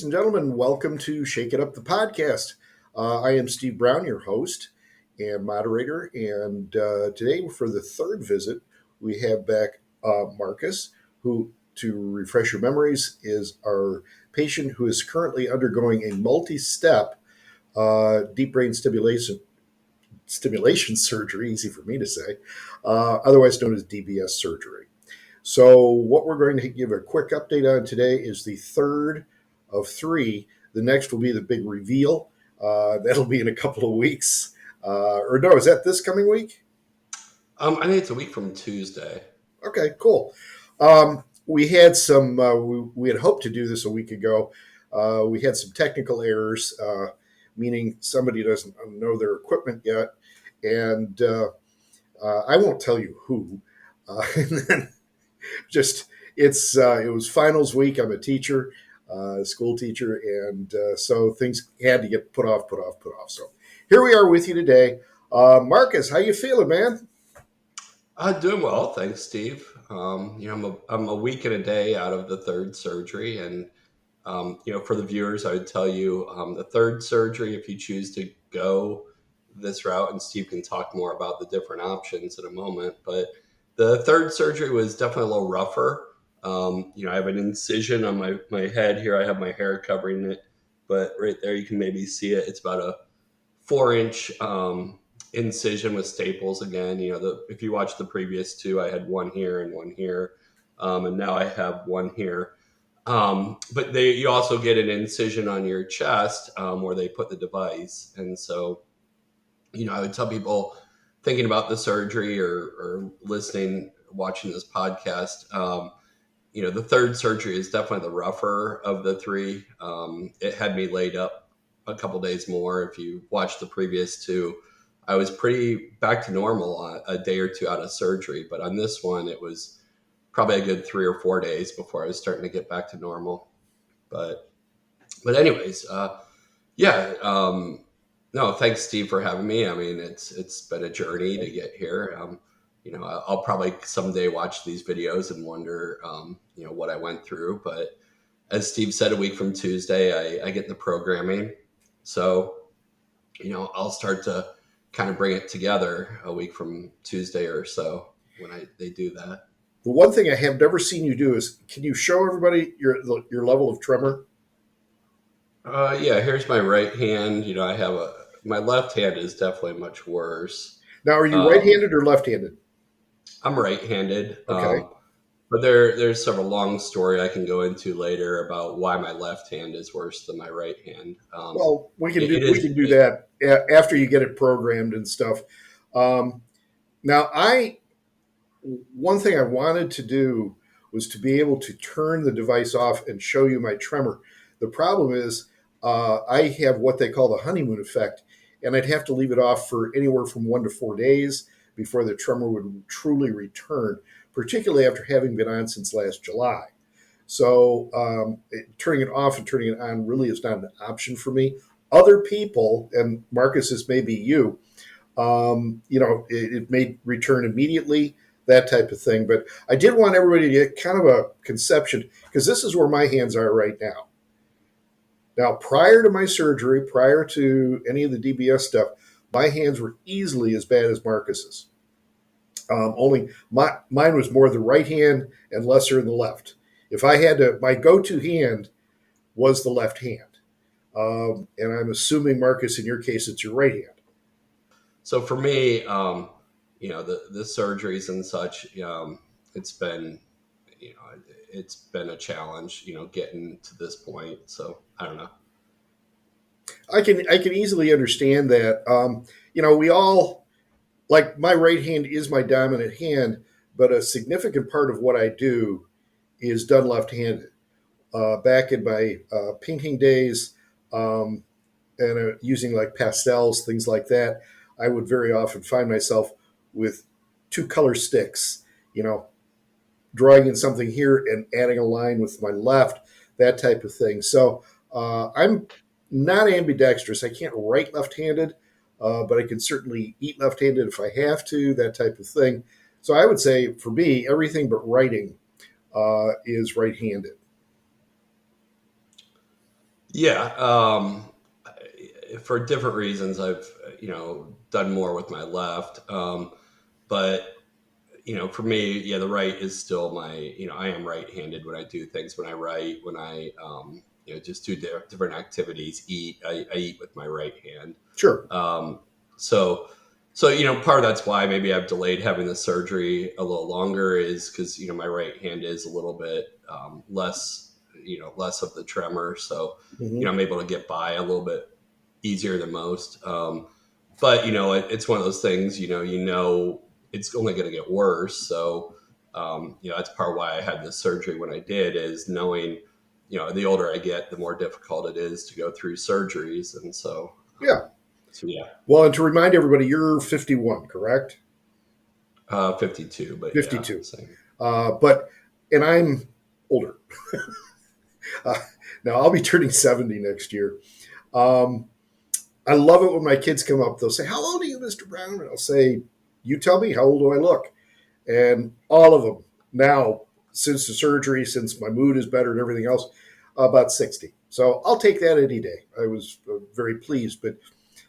and gentlemen. Welcome to Shake It Up, the podcast. I am Steve Brown, your host and moderator. And today, for the third visit, we have back Marcus, who, to refresh your memories, is our patient who is currently undergoing a multi-step deep brain stimulation surgery, easy for me to say, otherwise known as DBS surgery. So what we're going to give a quick update on today is the third of three. The next will be the big reveal. That'll be in a couple of weeks. Or no, is that this coming week? I think it's a week from Tuesday. Okay, cool. We had some, we had hoped to do this a week ago. We had some technical errors, meaning somebody doesn't know their equipment yet. And I won't tell you who. And then it was finals week. I'm a teacher, school teacher, and so things had to get put off. So here we are with you today. Marcus, how you feeling, man? Doing well, thanks, Steve. I'm a week and a day out of the third surgery, and for the viewers, I would tell you the third surgery, if you choose to go this route, and Steve can talk more about the different options in a moment, but the third surgery was definitely a little rougher. I have an incision on my head here. I have my hair covering it, but right there you can maybe see it. It's about a 4-inch incision with staples again. If you watch the previous two, I had one here and one here, and now I have one here. But you also get an incision on your chest where they put the device. And so, I would tell people thinking about the surgery or listening, watching this podcast, the third surgery is definitely the rougher of the three. It had me laid up a couple days more. If you watch the previous two, I was pretty back to normal a day or two out of surgery. But on this one, it was probably a good 3 or 4 days before I was starting to get back to normal. But anyways, no, thanks, Steve, for having me. I mean, it's been a journey to get here. I'll probably someday watch these videos and wonder, what I went through. But as Steve said, a week from Tuesday, I get the programming. So, I'll start to kind of bring it together a week from Tuesday or so when they do that. The one thing I have never seen you do is, can you show everybody your level of tremor? Here's my right hand. My left hand is definitely much worse. Now, are you right-handed or left-handed? I'm right-handed. Okay. But there's sort of a long story I can go into later about why my left hand is worse than my right hand. Well, we can do that after you get it programmed and stuff. Now, one thing I wanted to do was to be able to turn the device off and show you my tremor. The problem is I have what they call the honeymoon effect, and I'd have to leave it off for anywhere from 1 to 4 days before the tremor would truly return, particularly after having been on since last July. So turning it off and turning it on really is not an option for me. Other people, and Marcus, this may be you, it may return immediately, that type of thing. But I did want everybody to get kind of a conception, because this is where my hands are right now. Now, prior to my surgery, prior to any of the DBS stuff, my hands were easily as bad as Marcus's. Only mine was more the right hand and lesser in the left. If I had to, my go-to hand was the left hand. And I'm assuming, Marcus, in your case, it's your right hand. So for me, the surgeries and such, it's been a challenge, getting to this point. So I don't know. I can easily understand that. We all, like, my right hand is my dominant hand, but a significant part of what I do is done left-handed. Back in my painting days, and using like pastels, things like that, I would very often find myself with 2 color sticks, drawing in something here and adding a line with my left, that type of thing. So I'm not ambidextrous. I can't write left-handed, but I can certainly eat left-handed if I have to, that type of thing. So I would say, for me, everything but writing is right-handed. Yeah. For different reasons, I've done more with my left. But for me, yeah, the right is still my, I am right-handed when I do things. When I write, when I, just do different activities, eat, I eat with my right hand. Sure. Um, so, part of that's why maybe I've delayed having the surgery a little longer is because, my right hand is a little bit less, less of the tremor. So, Hmm. I'm able to get by a little bit easier than most. But it's one of those things. It's only going to get worse. So that's part of why I had this surgery when I did, is knowing the older I get, the more difficult it is to go through surgeries, and Yeah. so yeah, Well, and to remind everybody, you're 51, correct? 52, but yeah, 52. same. But, and I'm older. Uh, Now I'll be turning 70 next year. Um, I love it when my kids come up. They'll say, "How old are you, Mr. Brown?" And I'll say, "You tell me. How old do I look?" And all of them now, since the surgery, since my mood is better and everything else, about 60. So I'll take that any day. I was very pleased, but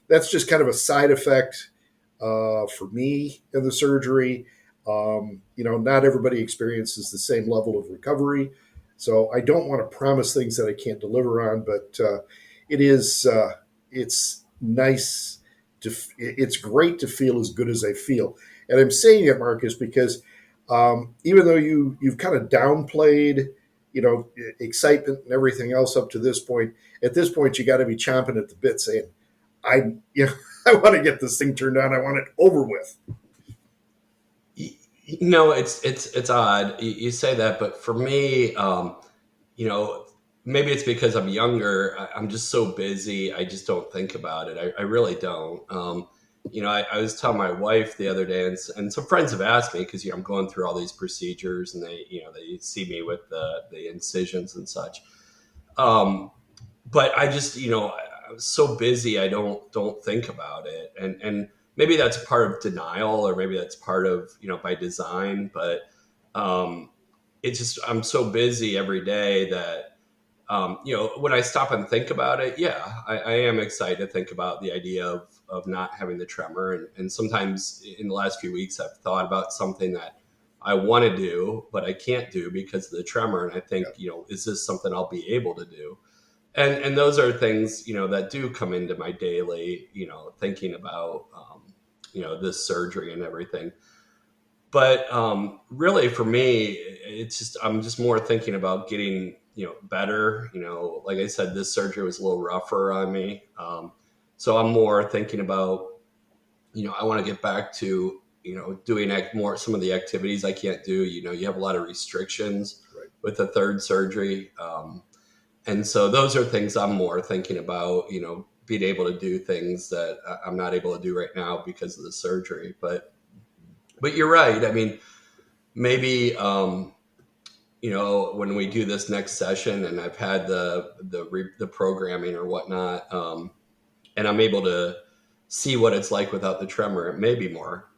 that's just kind of a side effect for me in the surgery. Not everybody experiences the same level of recovery. So I don't want to promise things that I can't deliver on, but it is, it's nice it's great to feel as good as I feel. And I'm saying it, Marcus, because even though you've kind of downplayed, excitement and everything else up to this point, at this point you got to be chomping at the bit, saying, "I, I want to get this thing turned on. I want it over with." It's odd you say that, but for me, you know, maybe it's because I'm younger. I'm just so busy. I just don't think about it. I really don't. I was telling my wife the other day, and some friends have asked me because I'm going through all these procedures, and they see me with the incisions and such. Um, but I just, I was so busy, I don't think about it, and maybe that's part of denial, or maybe that's part of by design. But um, it's just I'm so busy every day that when I stop and think about it, yeah, I am excited to think about the idea of not having the tremor. And sometimes in the last few weeks, I've thought about something that I want to do, but I can't do because of the tremor. And I think, Yeah. is this something I'll be able to do? And those are things that do come into my daily thinking about this surgery and everything. But really, for me, it's just I'm just more thinking about getting better. Like I said, this surgery was a little rougher on me, so I'm more thinking about I want to get back to doing more some of the activities I can't do. You have a lot of restrictions Right. with the third surgery. And so those are things I'm more thinking about, being able to do things that I'm not able to do right now because of the surgery. But you're right. I mean, maybe when we do this next session and I've had the programming or whatnot, and I'm able to see what it's like without the tremor, it may be more.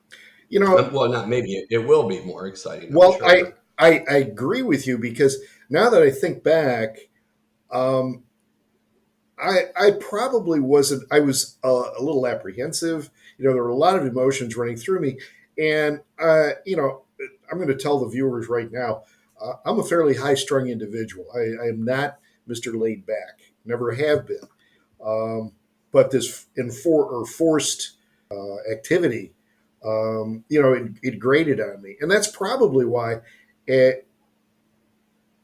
You know, Well, not maybe, it will be more exciting, I'm well, sure. I agree with you because now that I think back, um, I probably wasn't. I was a little apprehensive. There were a lot of emotions running through me, and I'm going to tell the viewers right now, I'm a fairly high strung individual. I am not Mr. Laid Back. Never have been. But this forced activity, it grated on me, and that's probably why. It,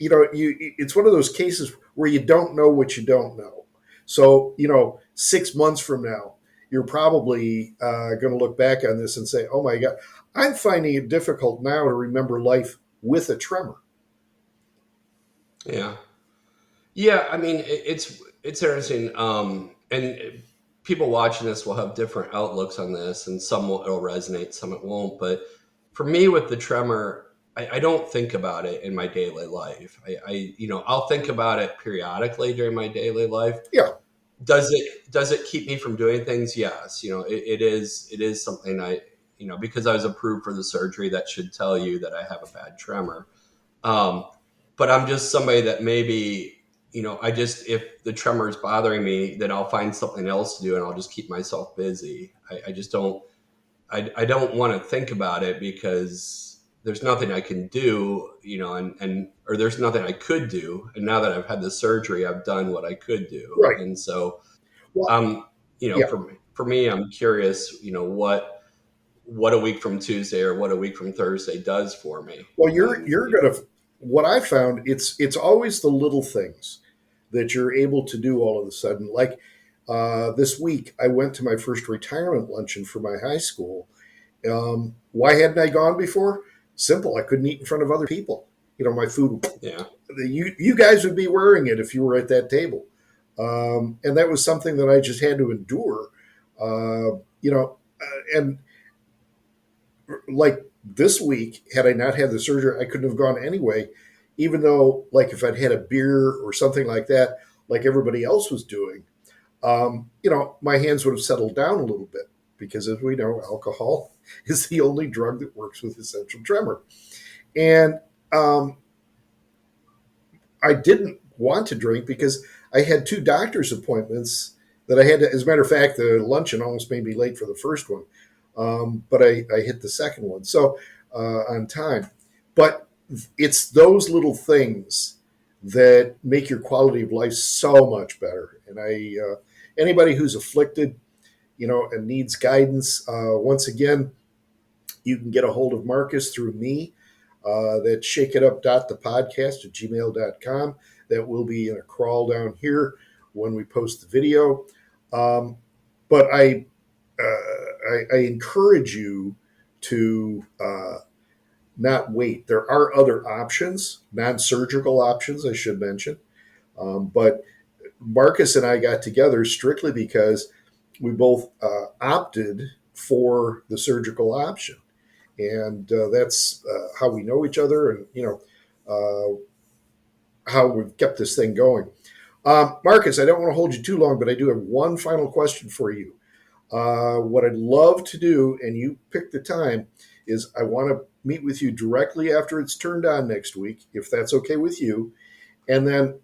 it's one of those cases where you don't know what you don't know. So 6 months from now, you're probably going to look back on this and say, "Oh my God, I'm finding it difficult now to remember life with a tremor." Yeah. Yeah, I mean, it's interesting, and people watching this will have different outlooks on this, and some will it'll resonate, some it won't. But for me, with the tremor, I don't think about it in my daily life. I'll think about it periodically during my daily life. Yeah. Does it keep me from doing things? Yes. It is something because I was approved for the surgery, that should tell you that I have a bad tremor. Um, but I'm just somebody that maybe I just, if the tremor is bothering me, then I'll find something else to do and I'll just keep myself busy. I just don't, I don't want to think about it because there's nothing I can do, or there's nothing I could do. And now that I've had the surgery, I've done what I could do. Right. And so, Well, um, yeah. for me, I'm curious, what a week from Tuesday or what a week from Thursday does for me. Well, And, you're gonna. What I found, it's always the little things that you're able to do all of a sudden. Like this week, I went to my first retirement luncheon for my high school. Why hadn't I gone before? Simple. I couldn't eat in front of other people. My food. yeah, You guys would be wearing it if you were at that table, and that was something that I just had to endure. And like this week, had I not had the surgery, I couldn't have gone anyway. Even though, like, if I'd had a beer or something like that, like everybody else was doing, my hands would have settled down a little bit because, as we know, alcohol is the only drug that works with essential tremor. And I didn't want to drink because I had two doctor's appointments that I had to. As a matter of fact, the luncheon almost made me late for the first one, but I hit the second one on time. But it's those little things that make your quality of life so much better. And anybody who's afflicted, and needs guidance, once again, you can get a hold of Marcus through me. That's shakeitup.thepodcast at gmail.com. That will be in a crawl down here when we post the video. But I encourage you to not wait. There are other options, non surgical options, I should mention. But Marcus and I got together strictly because we both opted for the surgical option. And that's how we know each other, and how we've kept this thing going. Marcus, I don't want to hold you too long, but I do have one final question for you. What I'd love to do, and you pick the time, is I want to meet with you directly after it's turned on next week, if that's okay with you. And then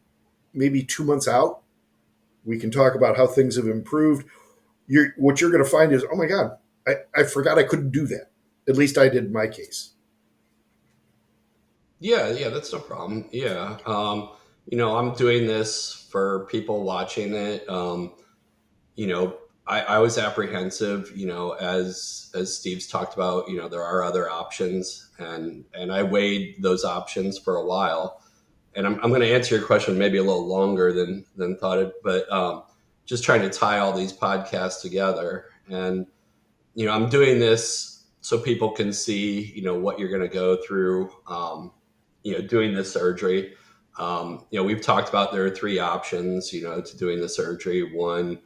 maybe 2 months out, we can talk about how things have improved. What you're going to find is, oh my God, I forgot I couldn't do that. At least I did in my case. yeah, that's no problem. Yeah. I'm doing this for people watching it. You know, I was apprehensive, as Steve's talked about, there are other options, and I weighed those options for a while. And I'm going to answer your question maybe a little longer than thought it, but just trying to tie all these podcasts together. And, I'm doing this so people can see, what you're going to go through, doing this surgery. We've talked about there are three options, to doing the surgery. One,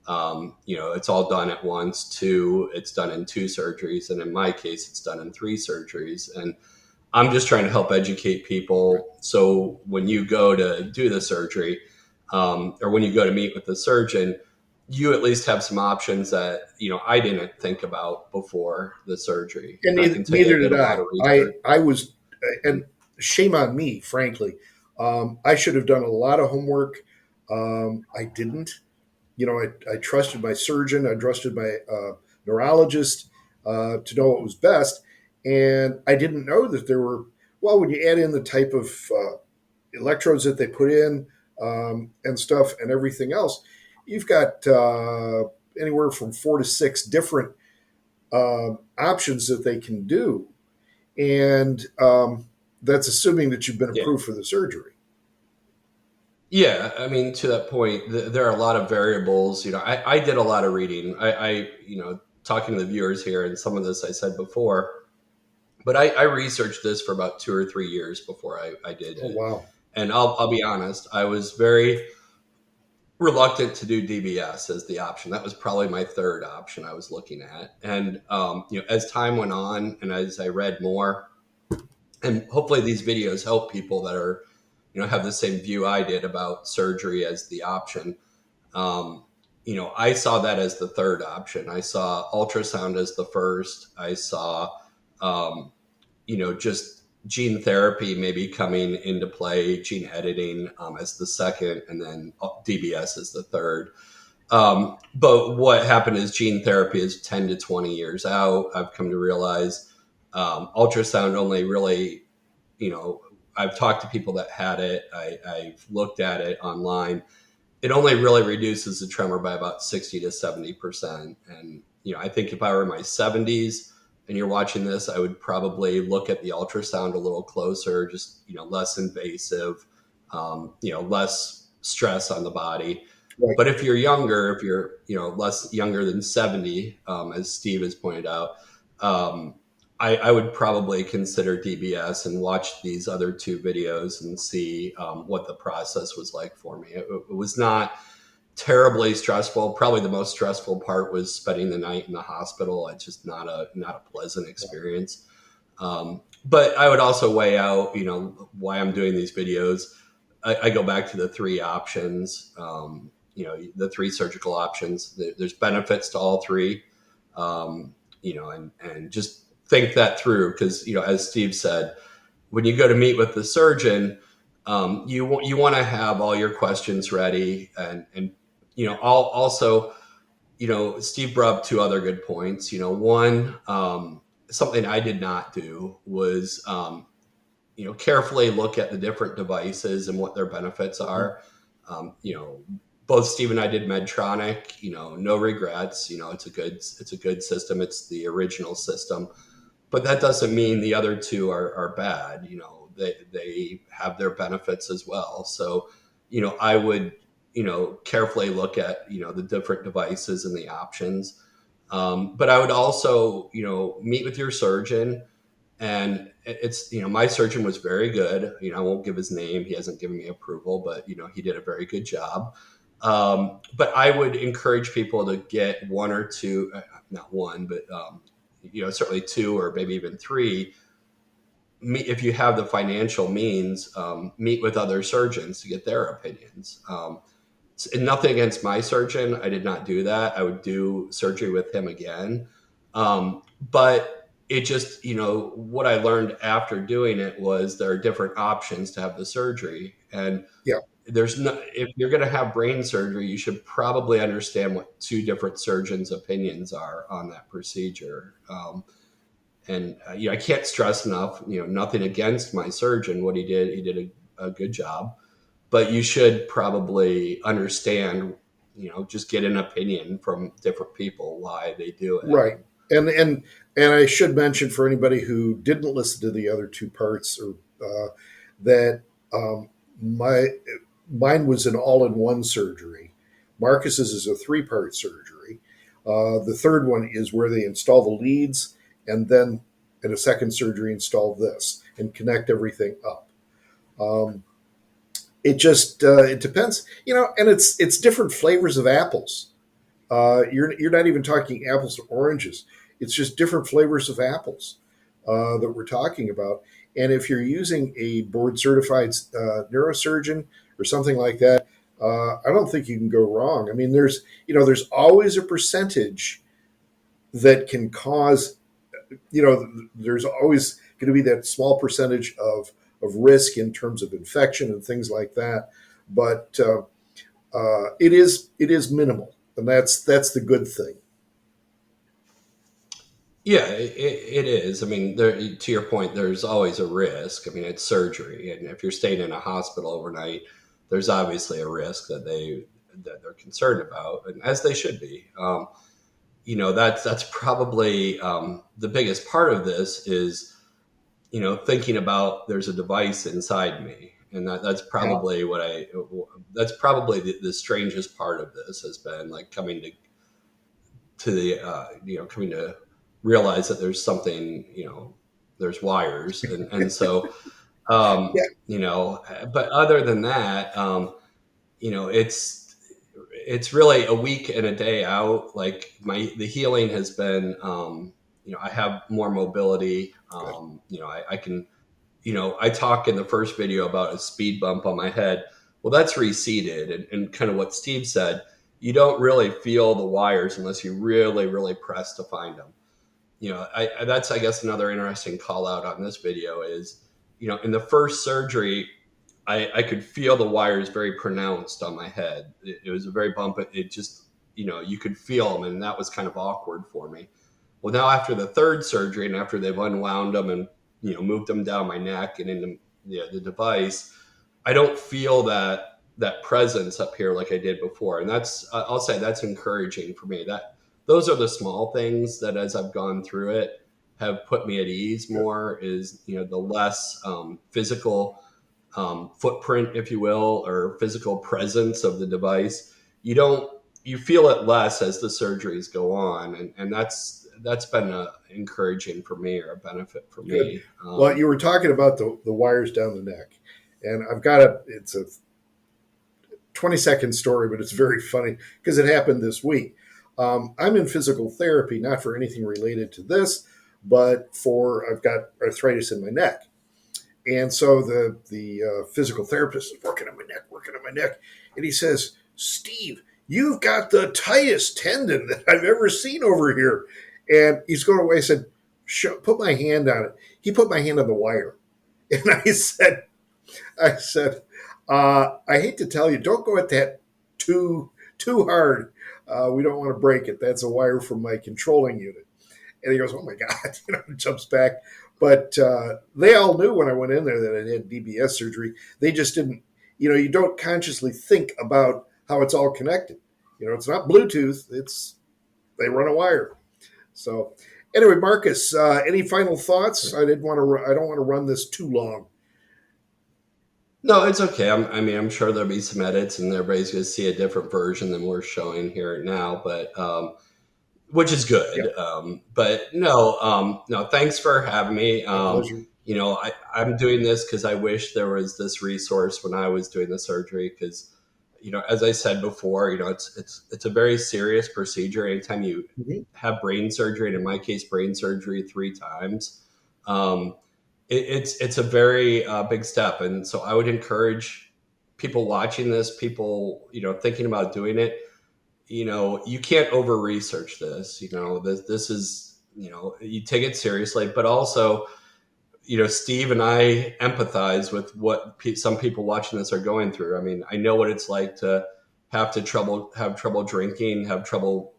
it's all done at once. Two, it's done in two surgeries. And in my case, it's done in three surgeries. And I'm just trying to help educate people. So when you go to do the surgery, or when you go to meet with the surgeon, you at least have some options that, I didn't think about before the surgery. And And I can tell you, I neither did did a lot I. of research. I was, and shame on me, frankly. I should have done a lot of homework. I didn't. I trusted my surgeon. I trusted my neurologist to know what was best. And I didn't know that there were, well, when you add in the type of electrodes that they put in, and stuff and everything else, you've got anywhere from 4 to 6 different options that they can do. And that's assuming that you've been Yeah. approved for the surgery. Yeah, I mean, to that point, there are a lot of variables. I did a lot of reading. Talking to the viewers here, and some of this I said before, but I researched this for about 2 or 3 years before I did Oh, it. wow. And I'll be honest, I was very reluctant to do DBS as the option. That was probably my third option I was looking at. And as time went on, and as I read more, and hopefully these videos help people that are have the same view I did about surgery as the option. Um, I saw that as the third option. I saw ultrasound as the first. I saw, just gene therapy maybe coming into play, gene editing as the second, and then DBS as the third. But what happened is gene therapy is 10 to 20 years out. I've come to realize ultrasound only really, you know, I've talked to people that had it. I've looked at it online. It only really reduces the tremor by about 60 to 70%. And, I think if I were in my 70s and you're watching this, I would probably look at the ultrasound a little closer, just, less invasive, less stress on the body. Right. But if you're younger, if you're, less younger than 70, as Steve has pointed out, um, I would probably consider DBS and watch these other two videos and see what the process was like for me. It was not terribly stressful. Probably the most stressful part was spending the night in the hospital. It's just not a pleasant experience. But I would also weigh out, why I'm doing these videos. I go back to the three options, the three surgical options. There's benefits to all three, and just think that through because, as Steve said, when you go to meet with the surgeon, you want to have all your questions ready, and also, Steve brought up two other good points. One, something I did not do was carefully look at the different devices and what their benefits Mhm. are. Both Steve and I did Medtronic. No regrets. It's a good system. It's the original system, but that doesn't mean the other two are bad. They have their benefits as well. So, I would carefully look at the different devices and the options. But I would also meet with your surgeon, and it's my surgeon was very good. I won't give his name, he hasn't given me approval, but he did a very good job. But I would encourage people to get one or two, not one, but certainly two or maybe even three. If you have the financial means, meet with other surgeons to get their opinions. And nothing against my surgeon, I did not do that. I would do surgery with him again. But it just, what I learned after doing it was there are different options to have the surgery. And Yeah. there's no, if you're going to have brain surgery, you should probably understand what two different surgeons' opinions are on that procedure. And I can't stress enough, nothing against my surgeon. What he did a good job, but you should probably understand, just get an opinion from different people why they do it. Right. And I should mention for anybody who didn't listen to the other two parts, or that my mine was an all-in-one surgery. Marcus's is a three-part surgery. The third one is where they install the leads, and then in a second surgery install this and connect everything up. Um, it just it depends, and it's different flavors of apples. You're not even talking apples to oranges. It's just different flavors of apples that we're talking about. And if you're using a board certified neurosurgeon or something like that, I don't think you can go wrong. I mean, there's always a percentage that can cause, there's always going to be that small percentage of risk in terms of infection and things like that. But it is minimal, and that's the good thing. Yeah, it is. I mean, to your point, there's always a risk. I mean, it's surgery, and if you're staying in a hospital overnight, there's obviously a risk that they're concerned about, and as they should be. That's probably the biggest part of this is thinking about there's a device inside me, and that's Yeah. probably that's probably the strangest part of this has been like coming to the coming to realize that there's something, there's wires, and so Yeah. but other than that, it's really a week and a day out. Like the healing has been, I have more mobility. Good. I can, I talk in the first video about a speed bump on my head. Well, that's receded, and kind of what Steve said. You don't really feel the wires unless you really, really press to find them. That's, I guess, another interesting call out on this video is, in the first surgery, I could feel the wires very pronounced on my head. It was a very bump. It just, you could feel them, and that was kind of awkward for me. Well, now after the third surgery, and after they've unwound them and moved them down my neck and into the device, I don't feel that presence up here like I did before, and I'll say that's encouraging for me. That those are the small things that, as I've gone through it, have put me at ease Good. more. Is the less physical footprint, if you will, or physical presence of the device. You feel it less as the surgeries go on, and that's been encouraging for me, or a benefit for Good. me. Well, you were talking about the wires down the neck, and it's a 20-second story, but it's very funny because it happened this week. I'm in physical therapy, not for anything related to this, but I've got arthritis in my neck. And so the physical therapist is working on my neck. And he says, Steve, you've got the tightest tendon that I've ever seen over here. And he's going away. I said, put my hand on it. He put my hand on the wire. And I hate to tell you, don't go at that too hard. We don't want to break it. That's a wire from my controlling unit. And he goes, oh my God, jumps back. But they all knew when I went in there that I had DBS surgery. They just didn't, you don't consciously think about how it's all connected. It's not Bluetooth. They run a wire. So anyway, Marcus, any final thoughts? I don't want to run this too long. No, it's okay. I'm sure there'll be some edits, and everybody's going to see a different version than we're showing here now. But which is Yeah, good. But no, no, thanks for having me. my pleasure. I'm doing this because I wish there was this resource when I was doing the surgery. Because, as I said before, it's a very serious procedure. Anytime you Mhm. have brain surgery, and in my case, brain surgery 3 times, um, it's a very big step. And so I would encourage people watching this, people thinking about doing it, you can't over research this. This is, you take it seriously, but also, Steve and I empathize with what some people watching this are going through. I mean, I know what it's like to have trouble drinking, have trouble,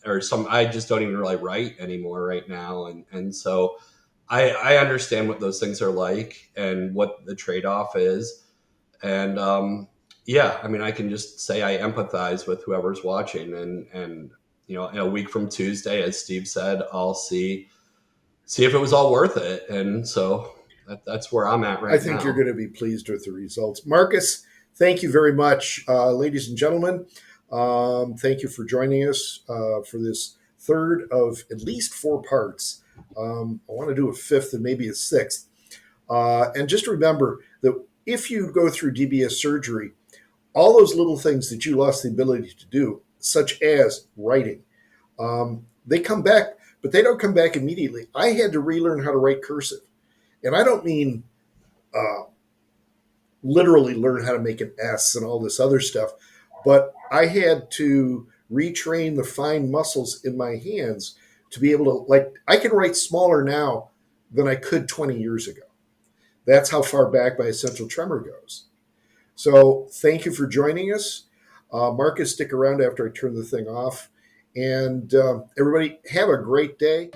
or I just don't even really write anymore right now. And so I understand what those things are like and what the trade off is. And yeah, I mean, I can just say I empathize with whoever's watching, and in a week from Tuesday, as Steve said, I'll see if it was all worth it. And so that's where I'm at I right think you're now. going to be pleased with the results. Marcus, thank you very much. Ladies and gentlemen, thank you for joining us for this third of at least 4 parts. I want to do a fifth and maybe a sixth. And just remember that if you go through DBS surgery, all those little things that you lost the ability to do, such as writing, they come back, but they don't come back immediately. I had to relearn how to write cursive. And I don't mean uh, literally learn how to make an S and all this other stuff, but I had to retrain the fine muscles in my hands to be able to, like, I can write smaller now than I could 20 years ago. That's how far back my essential tremor goes. So thank you for joining us. Marcus, stick around after I turn the thing off. And everybody, have a great day.